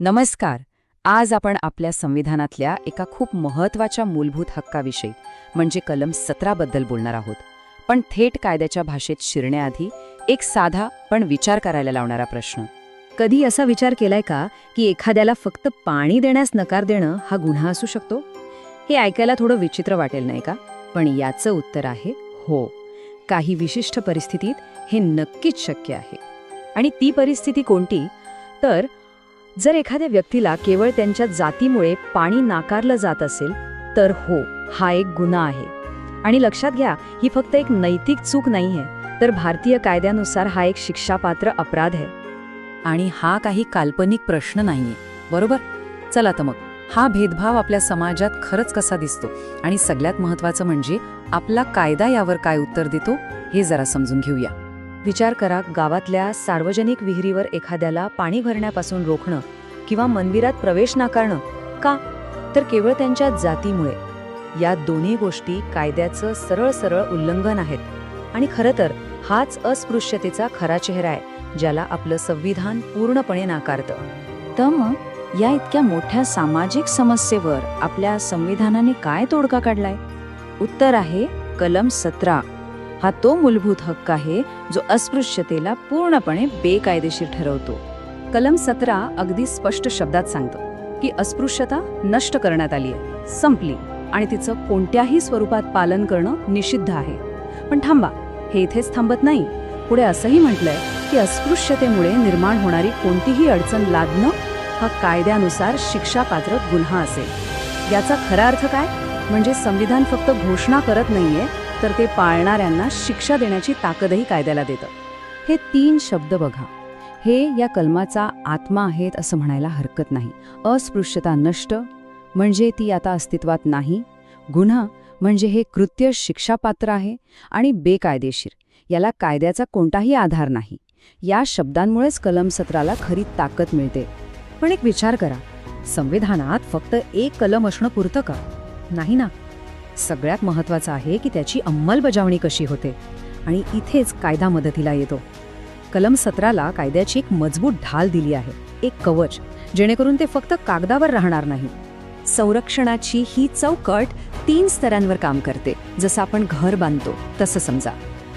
नमस्कार. आज आपण आपल्या संविधानातल्या एका खूप महत्त्वाच्या मूलभूत हक्काविषयी म्हणजे कलम 17 बद्दल बोलणार आहोत. पण थेट कायद्याच्या भाषेत शिरण्याआधी एक साधा पण विचार करायला लावणारा प्रश्न. कधी असा विचार केलाय का की एखाद्याला फक्त पाणी देण्यास नकार देणं हा गुन्हा असू शकतो? हे ऐकायला थोडं विचित्र वाटेल नाही का? पण याचं उत्तर आहे हो. काही विशिष्ट परिस्थितीत हे नक्कीच शक्य आहे. आणि ती परिस्थिती कोणती? तर जर एखाद्या व्यक्तीला केवळ त्यांच्या जातीमुळे पाणी नाकारलं जात असेल तर हो, हा एक गुन्हा आहे. आणि लक्षात घ्या, ही फक्त एक नैतिक चूक नाहीये, तर भारतीय कायद्यानुसार हा एक शिक्षापात्र अपराध आहे. आणि हा काही काल्पनिक प्रश्न नाहीये, बरोबर? चला तर मग हा भेदभाव आपल्या समाजात खरंच कसा दिसतो आणि सगळ्यात महत्त्वाचं म्हणजे आपला कायदा यावर काय उत्तर देतो हे जरा समजून घेऊया. विचार करा, गावातल्या सार्वजनिक विहिरीवर एखाद्याला पाणी भरण्यापासून रोखणं किंवा मंदिरात प्रवेश नाकारणं का? तर केवळ त्यांच्या जातीमुळे. या दोन्ही गोष्टी कायद्याचं सरळ सरळ उल्लंघन आहेत. आणि खरं तर हाच अस्पृश्यतेचा खरा चेहरा आहे, ज्याला आपलं संविधान पूर्णपणे नाकारतं. तर मग या इतक्या मोठ्या सामाजिक समस्येवर आपल्या संविधानाने काय तोडगा काढलाय? उत्तर आहे कलम 17. हा तो मूलभूत हक्क आहे जो अस्पृश्यतेला पूर्णपणे बेकायदेशीर ठरवतो. कलम 17 अगदी स्पष्ट शब्दात सांगतो की अस्पृश्यता नष्ट करण्यात आली आहे, संपली, आणि तिचं कोणत्याही स्वरूपात पालन करणं निषिद्ध आहे. पण थांबा, हे इथेच थांबत नाही. पुढे असंही म्हटलंय की अस्पृश्यतेमुळे निर्माण होणारी कोणतीही अडचण लादणं हा कायद्यानुसार शिक्षापात्र गुन्हा असेल. याचा खरा अर्थ काय? म्हणजे संविधान फक्त घोषणा करत नाहीये, तर ते पाळणाऱ्यांना शिक्षा देण्याची ताकदही कायद्याला देतं. हे 3 शब्द बघा, हे या कलमाचा आत्मा आहेत असं म्हणायला हरकत नाही. अस्पृश्यता नष्ट म्हणजे ती आता अस्तित्वात नाही, गुन्हा म्हणजे हे कृत्य शिक्षापात्र आहे, आणि बेकायदेशीर याला कायद्याचा कोणताही आधार नाही. या शब्दांमुळेच कलम 17ला खरी ताकद मिळते. पण एक विचार करा, संविधानात फक्त एक कलम असणं पुरतं का? नाही ना. सगळ्यात महत्त्वाचं आहे की त्याची अंमलबजावणी कशी होते, आणि इथेच कायदा मदतीला येतो. कलम 17ला कायद्याची एक मजबूत ढाल दिली आहे, एक कवच, जेणेकरून ते फक्त कागदावर राहणार नाही. संरक्षणाची ही चौकट 3 स्तरांवर काम करते. जसं आपण घर बांधतो तसं समजा.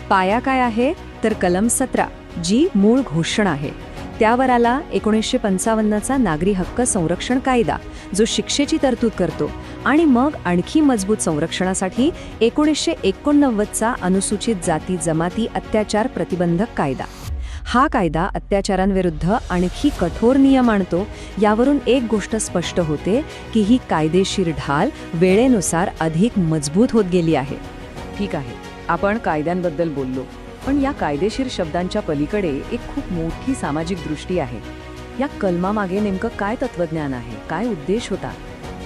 पाया काय आहे? तर कलम 17, जी मूळ घोषणा आहे. त्यावर आला 1955चा नागरी हक्क संरक्षण कायदा, जो शिक्षेची तरतूद करतो. आणि मग आणखी मजबूत संरक्षणासाठी 1989चा अनुसूचित जाती जमाती अत्याचार प्रतिबंधक कायदा. हा कायदा अत्याचारांविरुद्ध आणखी कठोर नियम आणतो. यावरून एक गोष्ट स्पष्ट होते की ही कायदेशीर ढाल वेळेनुसार अधिक मजबूत होत गेली आहे. ठीक आहे, आपण कायद्यांबद्दल बोललो, पण या कायदेशीर शब्दांच्या पलीकडे एक खूप मोठी सामाजिक दृष्टी आहे. या कलमामागे नेमकं काय तत्वज्ञान आहे, काय उद्देश होता?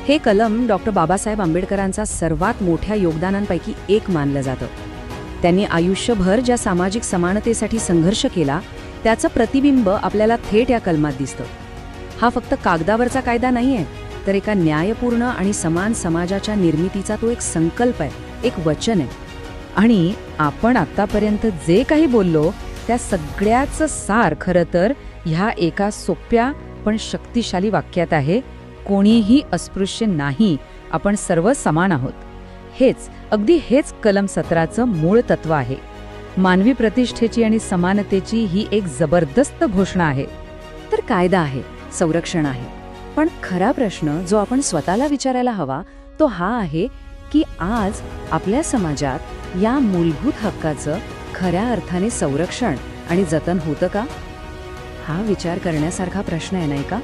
हे कलम डॉक्टर बाबासाहेब आंबेडकरांचा सर्वात मोठ्या योगदानांपैकी एक मानलं जातं. त्यांनी आयुष्यभर ज्या सामाजिक समानतेसाठी संघर्ष केला, त्याचं प्रतिबिंब आपल्याला थेट या कलमात दिसतं. हा फक्त कागदावरचा कायदा नाहीये, तर एका न्यायपूर्ण आणि समान समाजाच्या निर्मितीचा तो एक संकल्प आहे, एक वचन आहे. आणि आपण आत्तापर्यंत जे काही बोललो त्या सगळ्याचं सार खरं तर ह्या एका सोप्या पण शक्तिशाली वाक्यात आहे: कोणीही अस्पृश्य नाही, आपण सर्व समान आहोत. हेच कलम 17चं मूळ तत्व आहे. मानवी प्रतिष्ठेची आणि समानतेची ही एक जबरदस्त घोषणा आहे. तर कायदा आहे, संरक्षण आहे, पण खरा प्रश्न जो आपण स्वतःला विचारायला हवा तो हा आहे की आज आपल्या समाजात या मूलभूत हक्काचं खऱ्या अर्थाने संरक्षण आणि जतन होतं का? हा विचार करण्यासारखा प्रश्न आहे, नाही का?